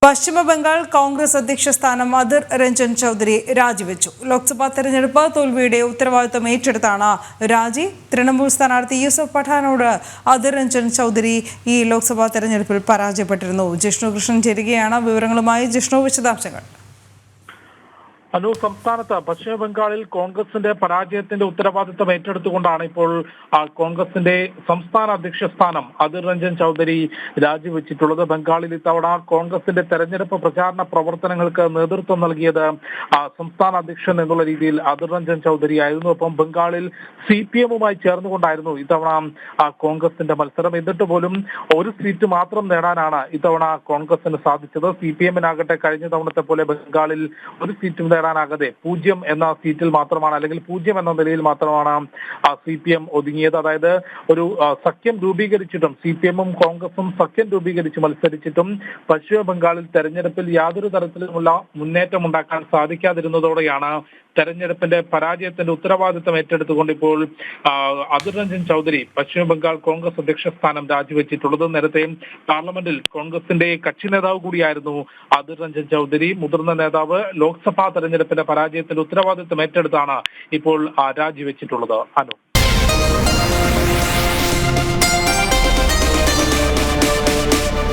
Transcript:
പശ്ചിമ ബംഗാൾ കോൺഗ്രസ് അധ്യക്ഷ സ്ഥാനം അധിർ രഞ്ജൻ ചൗധരി രാജിവെച്ചു. ലോക്സഭാ തെരഞ്ഞെടുപ്പ് തോൽവിയുടെ ഉത്തരവാദിത്വം ഏറ്റെടുത്താണ് രാജി. തൃണമൂൽ സ്ഥാനാർത്ഥി യൂസഫ് പഠാനോട് അധിർ രഞ്ജൻ ചൗധരി ഈ ലോക്സഭാ തെരഞ്ഞെടുപ്പിൽ പരാജയപ്പെട്ടിരുന്നു. ജിഷ്ണു കൃഷ്ണൻ ചേരുകയാണ്. വിവരങ്ങളുമായി ജിഷ്ണു, വിശദാംശങ്ങൾ. സംസ്ഥാനത്ത് പശ്ചിമ ബംഗാളിൽ കോൺഗ്രസിന്റെ പരാജയത്തിന്റെ ഉത്തരവാദിത്തം ഏറ്റെടുത്തുകൊണ്ടാണ് ഇപ്പോൾ കോൺഗ്രസിന്റെ സംസ്ഥാന അധ്യക്ഷ സ്ഥാനം അധിർ രഞ്ജൻ ചൗധരി രാജിവെച്ചിട്ടുള്ളത്. ബംഗാളിൽ ഇത്തവണ കോൺഗ്രസിന്റെ തെരഞ്ഞെടുപ്പ് പ്രചാരണ പ്രവർത്തനങ്ങൾക്ക് നേതൃത്വം നൽകിയത് സംസ്ഥാന അധ്യക്ഷൻ എന്നുള്ള രീതിയിൽ അധിർ രഞ്ജൻ ചൗധരി ആയിരുന്നു. ഒപ്പം ബംഗാളിൽ CPM-ഉമായി ചേർന്നുകൊണ്ടായിരുന്നു ഇത്തവണ കോൺഗ്രസിന്റെ മത്സരം. എന്നിട്ട് പോലും ഒരു സീറ്റ് മാത്രം നേടാനാണ് ഇത്തവണ കോൺഗ്രസിന് സാധിച്ചത്. CPM-നാകട്ടെ കഴിഞ്ഞ തവണത്തെ പോലെ ബംഗാളിൽ ഒരു സീറ്റും നേടാനാകാതെ 0 എന്ന സീറ്റിൽ മാത്രമാണ്, അല്ലെങ്കിൽ 0 എന്ന നിലയിൽ മാത്രമാണ് CPM ഒതുങ്ങിയത്. അതായത് ഒരു സഖ്യം രൂപീകരിച്ചിട്ടും CPM-ഉം കോൺഗ്രസും സഖ്യം രൂപീകരിച്ച് മത്സരിച്ചിട്ടും പശ്ചിമ ബംഗാളിൽ തെരഞ്ഞെടുപ്പിൽ യാതൊരു തരത്തിലുമുള്ള മുന്നേറ്റം ഉണ്ടാക്കാൻ സാധിക്കാതിരുന്നതോടെയാണ് തെരഞ്ഞെടുപ്പിന്റെ പരാജയത്തിന്റെ ഉത്തരവാദിത്തം ഏറ്റെടുത്തുകൊണ്ട് ഇപ്പോൾ അധിർ രഞ്ജൻ ചൗധരി പശ്ചിമ ബംഗാൾ കോൺഗ്രസ് അധ്യക്ഷ സ്ഥാനം രാജിവെച്ചിട്ടുള്ളത്. നേരത്തെ പാർലമെന്റിൽ കോൺഗ്രസിന്റെ കക്ഷി നേതാവ് കൂടിയായിരുന്നു അധിർ രഞ്ജൻ ചൗധരി. മുതിർന്ന നേതാവ് ലോക്സഭാ തെരഞ്ഞെടുപ്പിന്റെ പരാജയത്തിന്റെ ഉത്തരവാദിത്തം ഏറ്റെടുത്താണ് ഇപ്പോൾ രാജിവെച്ചിട്ടുള്ളത്. അനു